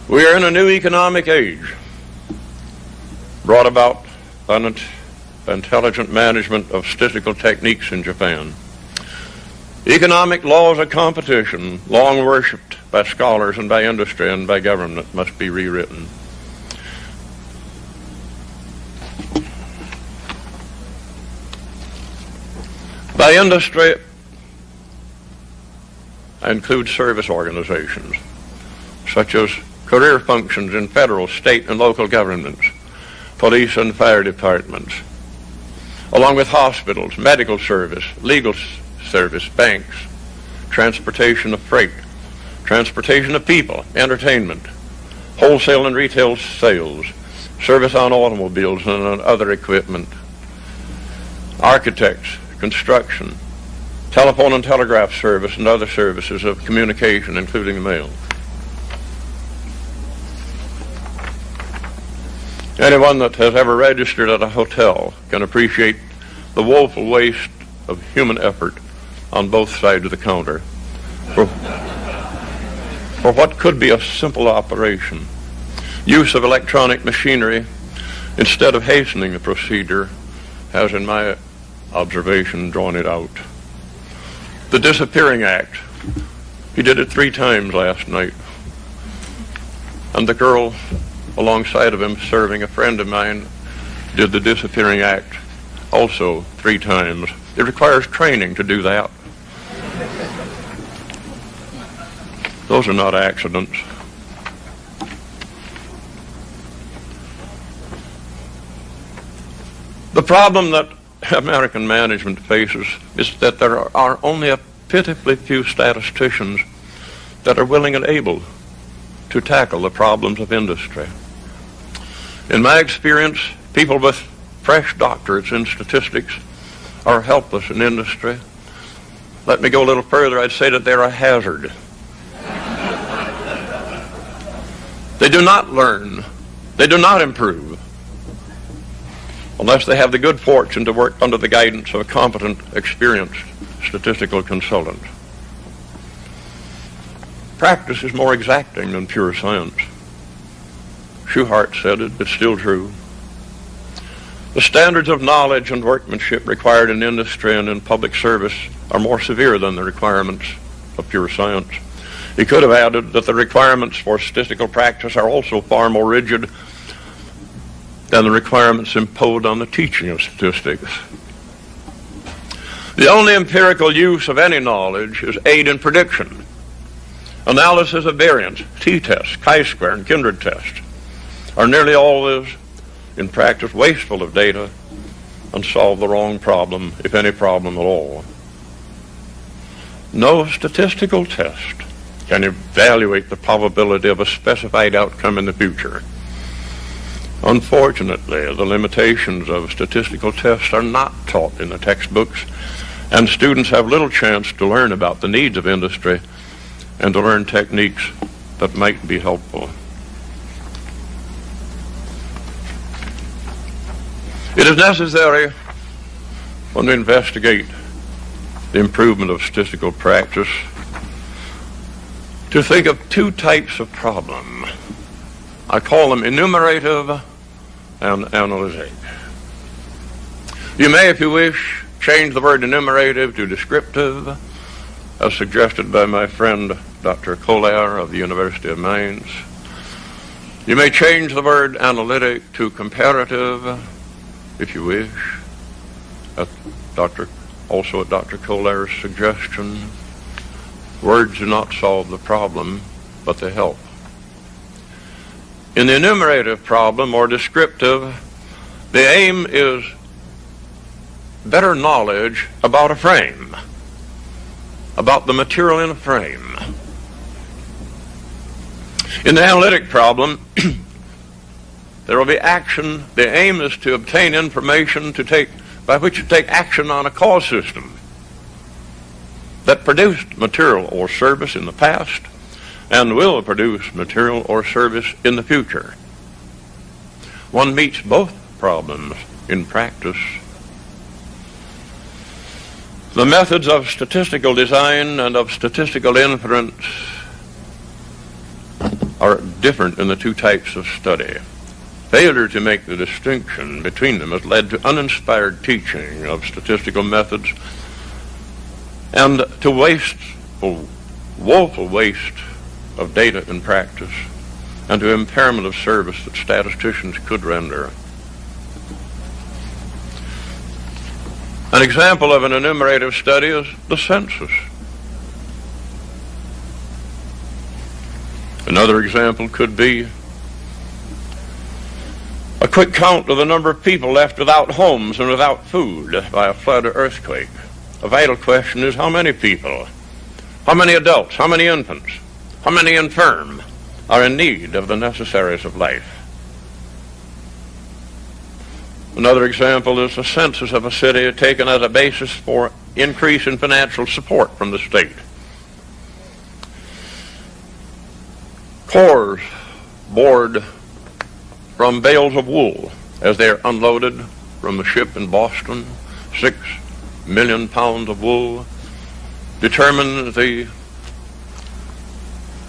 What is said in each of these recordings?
We are in a new economic age, brought about by an intelligent management of statistical techniques in Japan. Economic laws of competition, long worshipped by scholars and by industry and by government, must be rewritten. By industry, I include service organizations, such as career functions in federal, state, and local governments, police and fire departments, along with hospitals, medical service, legal service, banks, transportation of freight, transportation of people, entertainment, wholesale and retail sales, service on automobiles and on other equipment, architects, construction, telephone and telegraph service, and other services of communication, including mail. Anyone that has ever registered at a hotel can appreciate the woeful waste of human effort on both sides of the counter for what could be a simple operation. Use of electronic machinery instead of hastening the procedure has, in my observation, drawn it out. The Disappearing Act. He did it 3 times last night. And the girl alongside of him, serving a friend of mine, did the Disappearing Act also 3 times. It requires training to do that. Those are not accidents. The problem that American management faces is that there are only a pitifully few statisticians that are willing and able to tackle the problems of industry. In my experience, people with fresh doctorates in statistics are helpless in industry. Let me go a little further. I'd say that they're a hazard. They do not learn. They do not improve unless they have the good fortune to work under the guidance of a competent, experienced statistical consultant. Practice is more exacting than pure science. Schuhart said it, it's still true. The standards of knowledge and workmanship required in industry and in public service are more severe than the requirements of pure science. He could have added that the requirements for statistical practice are also far more rigid than the requirements imposed on the teaching of statistics. The only empirical use of any knowledge is aid in prediction, analysis of variance, t-tests, chi-square, and kindred tests are nearly always, in practice, wasteful of data and solve the wrong problem, if any problem at all. No statistical test can evaluate the probability of a specified outcome in the future. Unfortunately, the limitations of statistical tests are not taught in the textbooks, and students have little chance to learn about the needs of industry and to learn techniques that might be helpful. It is necessary, when we investigate the improvement of statistical practice, to think of 2 types of problem. I call them enumerative and analytic. You may, if you wish, change the word enumerative to descriptive, as suggested by my friend Dr. Koller of the University of Mainz. You may change the word analytic to comparative, if you wish, also at Dr. Koller's suggestion. Words do not solve the problem, but they help. In the enumerative problem, or descriptive, the aim is better knowledge about a frame, about the material in a frame. In the analytic problem, there will be action. The aim is to obtain information by which to take action on a cause system that produced material or service in the past and will produce material or service in the future. One meets both problems in practice. The methods of statistical design and of statistical inference are different in the two types of study. Failure to make the distinction between them has led to uninspired teaching of statistical methods and to woeful waste of data in practice, and to impairment of service that statisticians could render. An example of an enumerative study is the census. Another example could be a quick count of the number of people left without homes and without food by a flood or earthquake. A vital question is how many people, how many adults, how many infants, how many infirm are in need of the necessaries of life. Another example is the census of a city taken as a basis for increase in financial support from the state. Cores board from bales of wool as they are unloaded from a ship in Boston. 6 million pounds of wool. Determine the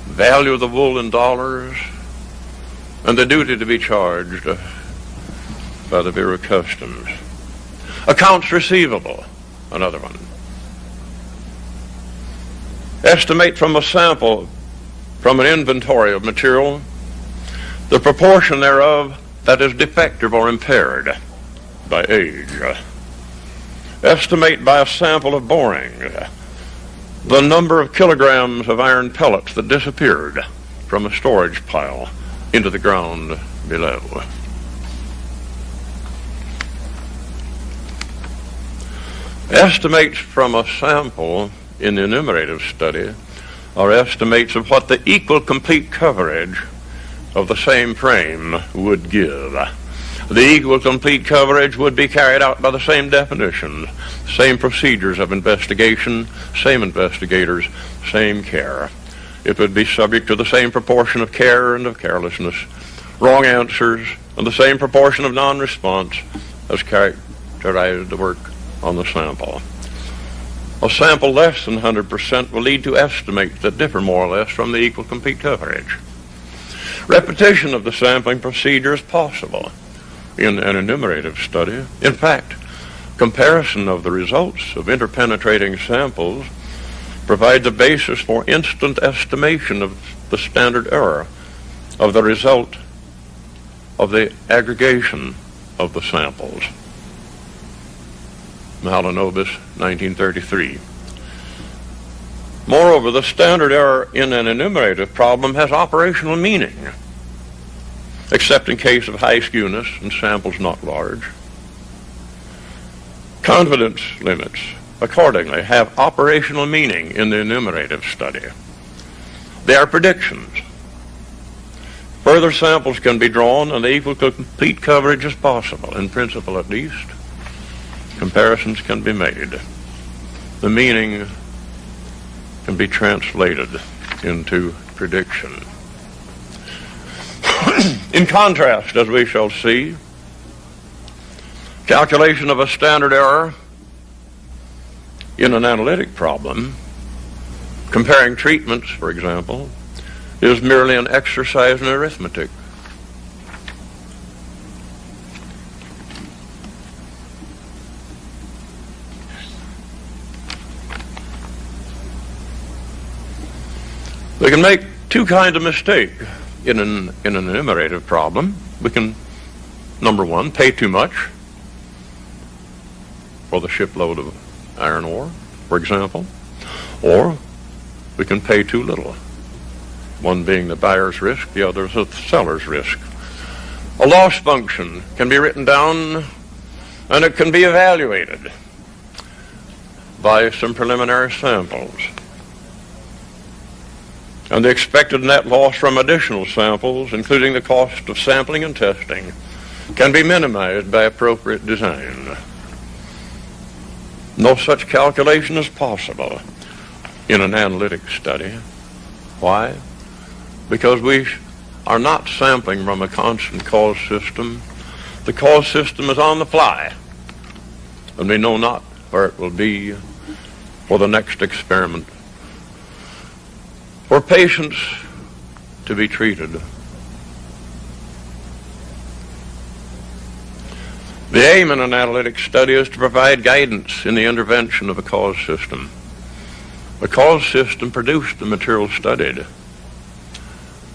value of the wool in dollars and the duty to be charged by the Bureau of Customs. Accounts receivable, another one. Estimate from a sample from an inventory of material the proportion thereof that is defective or impaired by age. Estimate by a sample of boring the number of kilograms of iron pellets that disappeared from a storage pile into the ground below. Estimates from a sample in the enumerative study are estimates of what the equal complete coverage of the same frame would give. The equal complete coverage would be carried out by the same definitions, same procedures of investigation, same investigators, same care. It would be subject to the same proportion of care and of carelessness, wrong answers, and the same proportion of non-response as characterized the work on the sample. A sample less than 100% will lead to estimates that differ more or less from the equal complete coverage. Repetition of the sampling procedure is possible in an enumerative study. In fact, comparison of the results of interpenetrating samples provides a basis for instant estimation of the standard error of the result of the aggregation of the samples. Mahalanobis, 1933. Moreover, the standard error in an enumerative problem has operational meaning, except in case of high skewness and samples not large. Confidence limits, accordingly, have operational meaning in the enumerative study. They are predictions. Further samples can be drawn and the equal complete coverage is possible, in principle at least. Comparisons can be made. The meaning can be translated into prediction. In contrast, as we shall see, calculation of a standard error in an analytic problem, comparing treatments, for example, is merely an exercise in arithmetic. We can make two kinds of mistake in an enumerative problem. We can, number one, pay too much for the shipload of iron ore, for example, or we can pay too little, one being the buyer's risk, the other is the seller's risk. A loss function can be written down and it can be evaluated by some preliminary samples. And the expected net loss from additional samples, including the cost of sampling and testing, can be minimized by appropriate design. No such calculation is possible in an analytic study. Why? Because we are not sampling from a constant cause system. The cause system is on the fly, and we know not where it will be for the next experiment. For patients to be treated. The aim in an analytic study is to provide guidance in the intervention of a cause system. The cause system produced the material studied.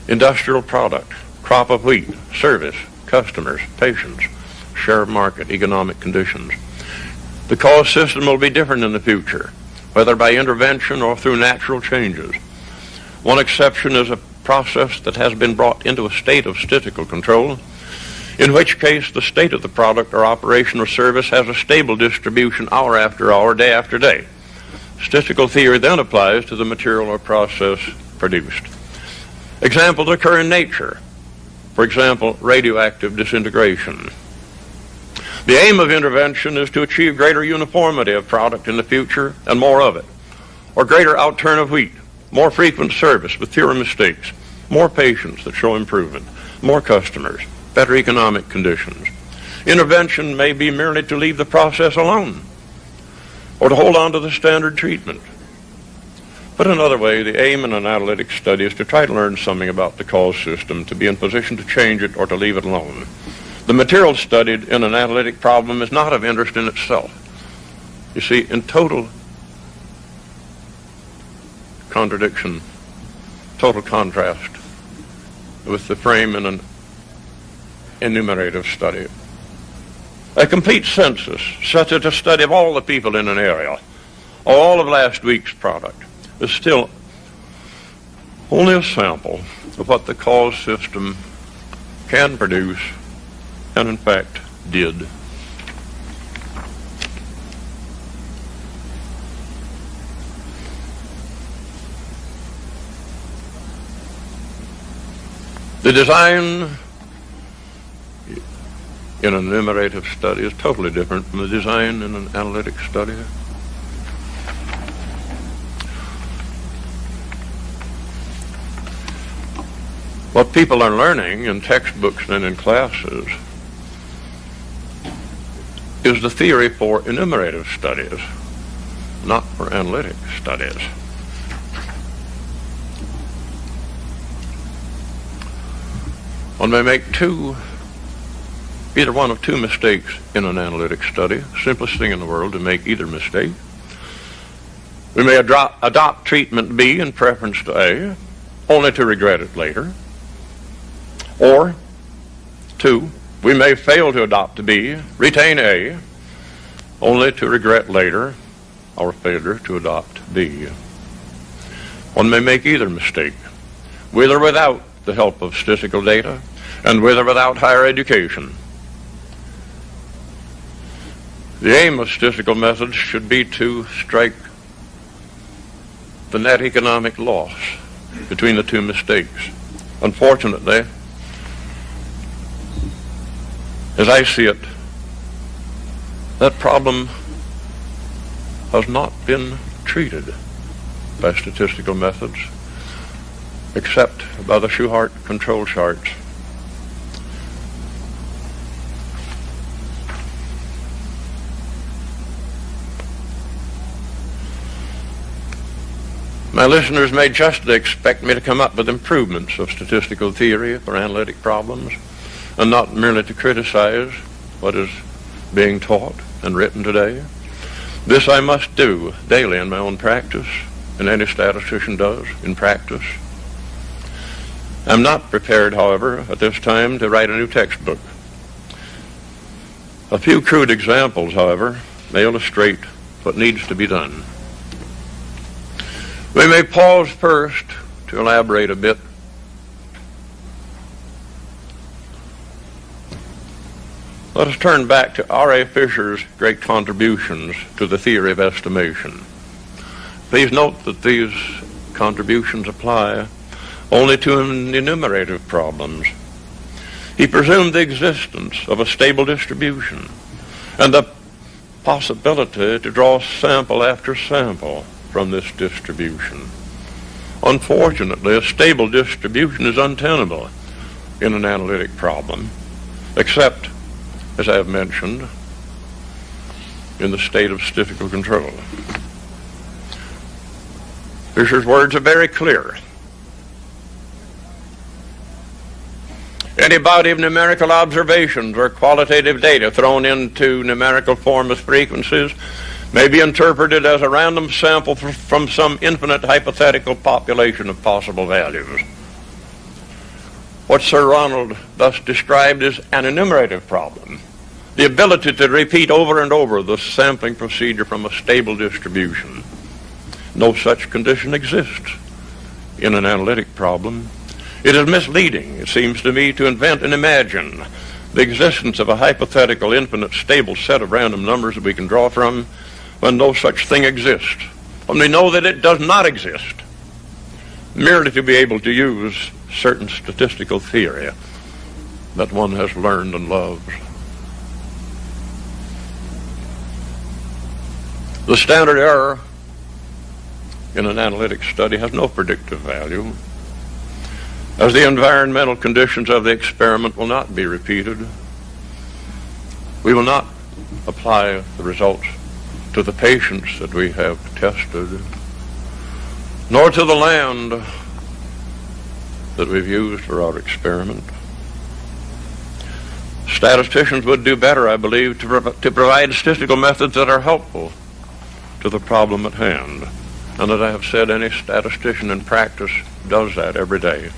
Industrial product, crop of wheat, service, customers, patients, share of market, economic conditions. The cause system will be different in the future, whether by intervention or through natural changes. One exception is a process that has been brought into a state of statistical control, in which case the state of the product or operation or service has a stable distribution hour after hour, day after day. Statistical theory then applies to the material or process produced. Examples occur in nature. For example, radioactive disintegration. The aim of intervention is to achieve greater uniformity of product in the future and more of it, or greater outturn of wheat, more frequent service with fewer mistakes, more patients that show improvement, more customers, better economic conditions. Intervention may be merely to leave the process alone or to hold on to the standard treatment. Put another way, the aim in an analytic study is to try to learn something about the cause system, to be in position to change it or to leave it alone. The material studied in an analytic problem is not of interest in itself. You see, in total contradiction, total contrast with the frame in an enumerative study. A complete census, such as a study of all the people in an area, or all of last week's product, is still only a sample of what the cause system can produce and in fact did. The design in an enumerative study is totally different from the design in an analytic study. What people are learning in textbooks and in classes is the theory for enumerative studies, not for analytic studies. One may make either one of two mistakes in an analytic study, simplest thing in the world to make either mistake. We may adopt treatment B in preference to A, only to regret it later. Or, two, we may fail to adopt B, retain A, only to regret later our failure to adopt B. One may make either mistake, with or without the help of statistical data, and with or without higher education. The aim of statistical methods should be to strike the net economic loss between the two mistakes. Unfortunately, as I see it, that problem has not been treated by statistical methods except by the Shewhart control charts. My listeners may justly expect me to come up with improvements of statistical theory for analytic problems, and not merely to criticize what is being taught and written today. This I must do daily in my own practice, and any statistician does in practice. I'm not prepared, however, at this time to write a new textbook. A few crude examples, however, may illustrate what needs to be done. We may pause first to elaborate a bit. Let us turn back to R.A. Fisher's great contributions to the theory of estimation. Please note that these contributions apply only to enumerative problems. He presumed the existence of a stable distribution and the possibility to draw sample after sample from this distribution. Unfortunately, a stable distribution is untenable in an analytic problem, except, as I have mentioned, in the state of statistical control. Fisher's words are very clear. Any body of numerical observations or qualitative data thrown into numerical form as frequencies may be interpreted as a random sample from some infinite hypothetical population of possible values. What Sir Ronald thus described is an enumerative problem, the ability to repeat over and over the sampling procedure from a stable distribution. No such condition exists in an analytic problem. It is misleading, it seems to me, to invent and imagine the existence of a hypothetical, infinite, stable set of random numbers that we can draw from when no such thing exists. When we know that it does not exist, merely to be able to use certain statistical theory that one has learned and loved. The standard error in an analytic study has no predictive value, as the environmental conditions of the experiment will not be repeated. We will not apply the results to the patients that we have tested, nor to the land that we've used for our experiment. Statisticians would do better, I believe, to provide statistical methods that are helpful to the problem at hand. And as I have said, any statistician in practice does that every day.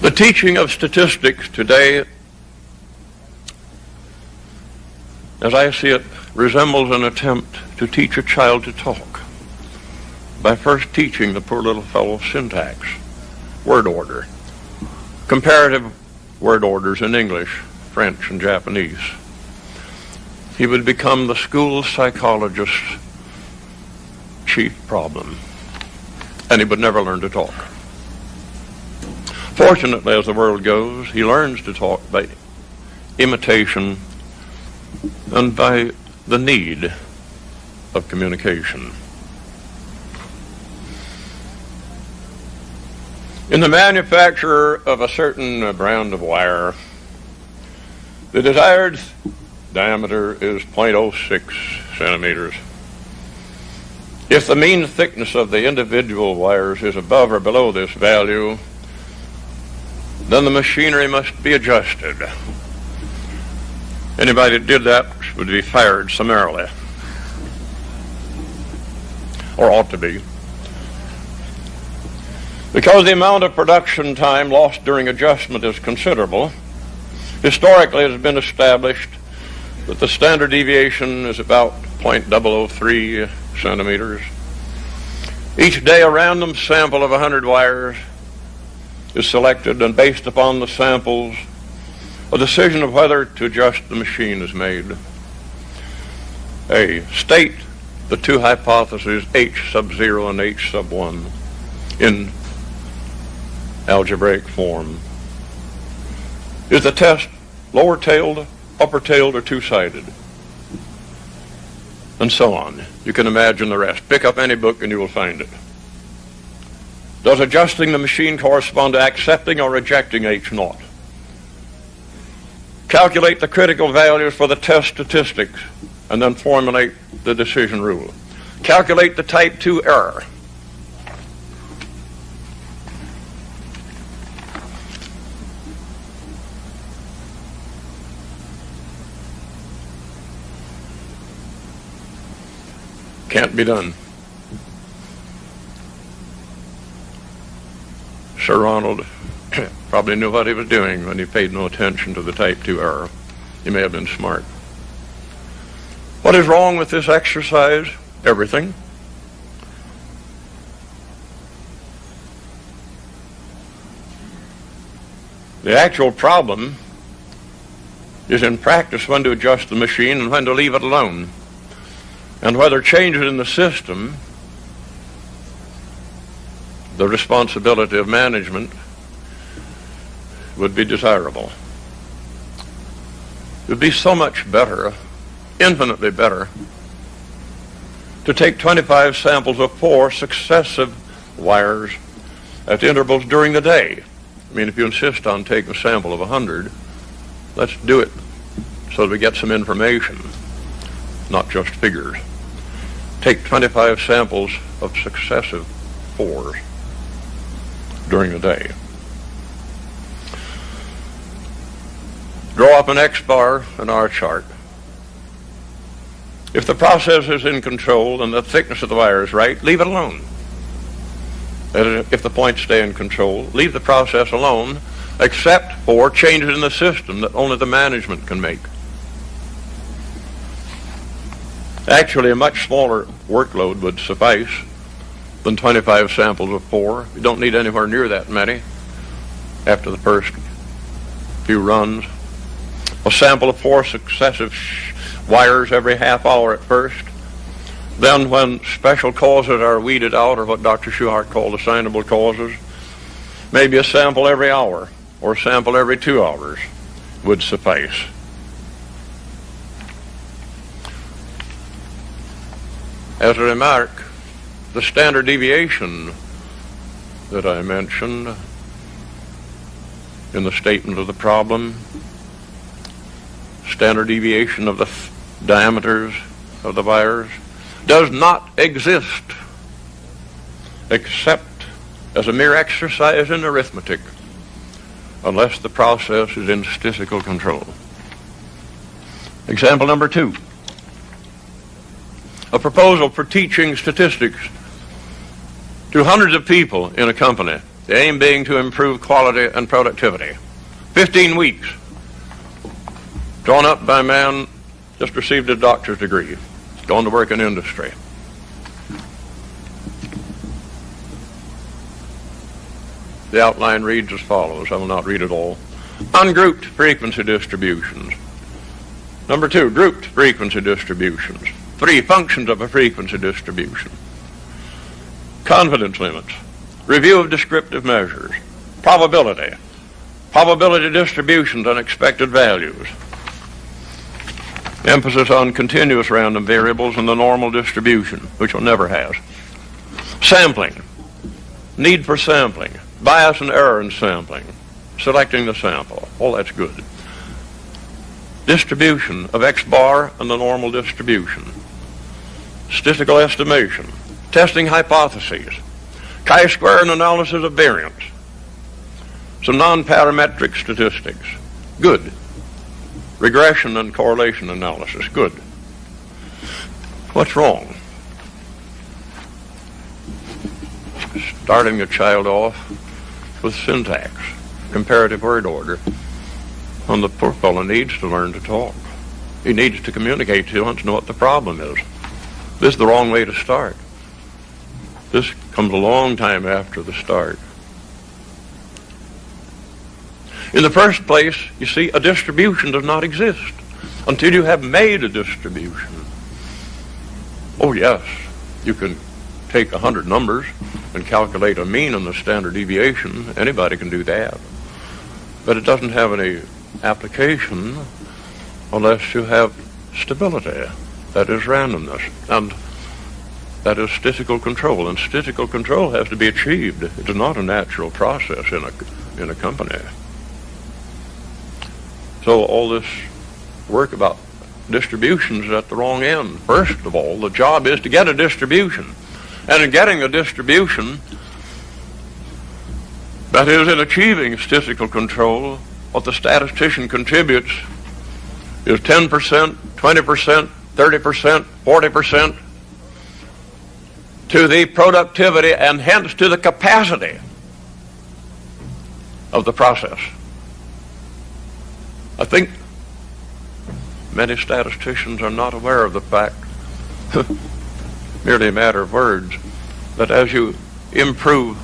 The teaching of statistics today, as I see it, resembles an attempt to teach a child to talk by first teaching the poor little fellow syntax, word order, comparative word orders in English, French, and Japanese. He would become the school psychologist's chief problem, and he would never learn to talk. Fortunately, as the world goes, he learns to talk by imitation and by the need of communication. In the manufacture of a certain brand of wire, the desired diameter is 0.06 centimeters. If the mean thickness of the individual wires is above or below this value, then the machinery must be adjusted. Anybody that did that would be fired summarily, or ought to be. Because the amount of production time lost during adjustment is considerable, historically it has been established that the standard deviation is about 0.003 centimeters. Each day a random sample of 100 wires is selected, and based upon the samples, a decision of whether to adjust the machine is made. A. State the two hypotheses H sub 0 and H sub 1 in algebraic form. Is the test lower-tailed, upper-tailed, or two-sided? And so on. You can imagine the rest. Pick up any book and you will find it. Does adjusting the machine correspond to accepting or rejecting H0? Calculate the critical values for the test statistics and then formulate the decision rule. Calculate the type 2 error. Can't be done. Sir Ronald probably knew what he was doing when he paid no attention to the type 2 error. He may have been smart. What is wrong with this exercise? Everything. The actual problem is in practice when to adjust the machine and when to leave it alone, and whether changes in the system, the responsibility of management, would be desirable. It would be so much better, infinitely better, to take 25 samples of 4 successive wires at intervals during the day I mean, if you insist on taking a sample of 100, let's do it so that we get some information, not just figures. Take 25 samples of successive 4s during the day. Draw up an X bar and R chart. If the process is in control and the thickness of the wire is right, leave it alone. If the points stay in control, leave the process alone, except for changes in the system that only the management can make. Actually, a much smaller workload would suffice than 25 samples of 4. You don't need anywhere near that many after the first few runs. A sample of 4 successive wires every half hour at first. Then when special causes are weeded out, or what Dr. Schuhart called assignable causes, maybe a sample every hour or a sample every 2 hours would suffice. As a remark, the standard deviation that I mentioned in the statement of the problem, standard deviation of the diameters of the wires, does not exist except as a mere exercise in arithmetic, unless the process is in statistical control. Example number 2. A proposal for teaching statistics to hundreds of people in a company, the aim being to improve quality and productivity. 15 weeks. Drawn up by a man just received a doctor's degree, gone to work in industry. The outline reads as follows. I will not read it all. Ungrouped frequency distributions. Number 2, grouped frequency distributions. 3, functions of a frequency distribution. Confidence limits. Review of descriptive measures. Probability. Probability distributions and expected values. Emphasis on continuous random variables and the normal distribution, which one never has. Sampling. Need for sampling. Bias and error in sampling. Selecting the sample. All that's good. Distribution of X bar and the normal distribution. Statistical estimation. Testing hypotheses. Chi-square and analysis of variance. Some non-parametric statistics. Good. Regression and correlation analysis. Good. What's wrong? Starting a child off with syntax, comparative word order, when the poor fellow needs to learn to talk. He needs to communicate. He wants to know what the problem is. This is the wrong way to start. This comes a long time after the start. In the first place, you see, a distribution does not exist until you have made a distribution. Oh yes, you can take 100 numbers and calculate a mean and the standard deviation. Anybody can do that. But it doesn't have any application unless you have stability. That is randomness. And that is statistical control. And statistical control has to be achieved. It is not a natural process in a company. So all this work about distributions is at the wrong end. First of all, the job is to get a distribution. And in getting a distribution, that is, in achieving statistical control, what the statistician contributes is 10%, 20%, 30%, 40% to the productivity and hence to the capacity of the process. I think many statisticians are not aware of the fact, merely a matter of words, that as you improve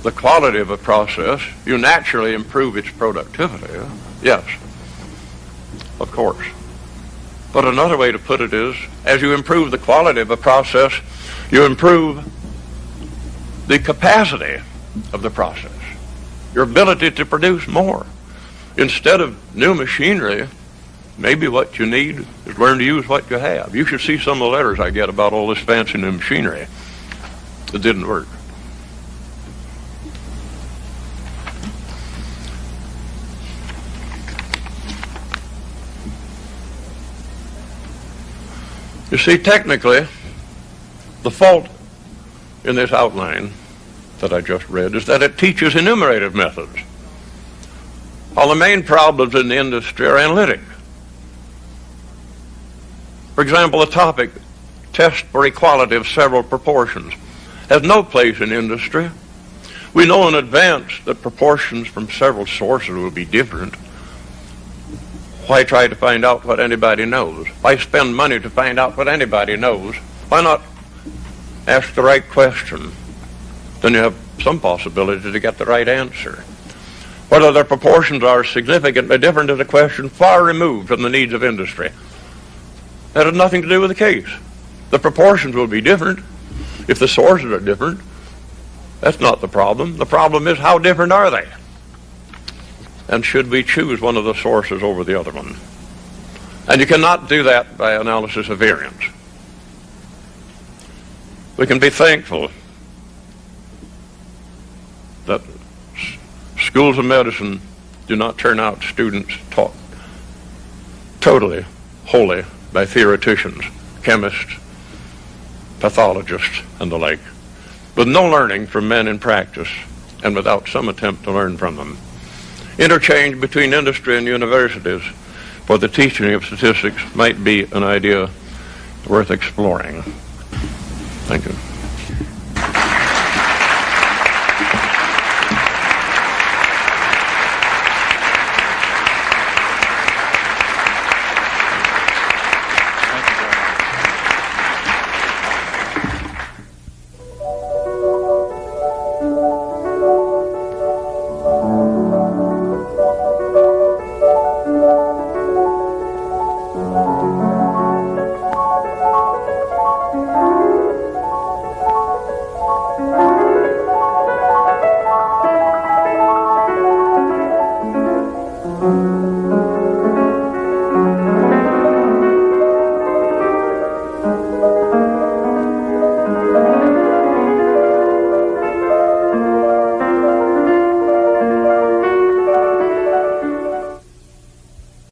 the quality of a process, you naturally improve its productivity. Yes, of course. But another way to put it is, as you improve the quality of a process, you improve the capacity of the process, your ability to produce more. Instead of new machinery, maybe what you need is learn to use what you have. You should see some of the letters I get about all this fancy new machinery. It didn't work. You see, technically, the fault in this outline that I just read is that it teaches enumerative methods, while the main problems in the industry are analytic. For example, the topic, test for equality of several proportions, has no place in industry. We know in advance that proportions from several sources will be different. Why try to find out what anybody knows? Why spend money to find out what anybody knows? Why not ask the right question? Then you have some possibility to get the right answer. Whether their proportions are significantly different is a question far removed from the needs of industry. That has nothing to do with the case. The proportions will be different if the sources are different. That's not the problem. The problem is, how different are they? And should we choose one of the sources over the other one? And you cannot do that by analysis of variance. We can be thankful that schools of medicine do not turn out students taught totally, wholly by theoreticians, chemists, pathologists, and the like, with no learning from men in practice and without some attempt to learn from them. Interchange between industry and universities for the teaching of statistics might be an idea worth exploring. Thank you.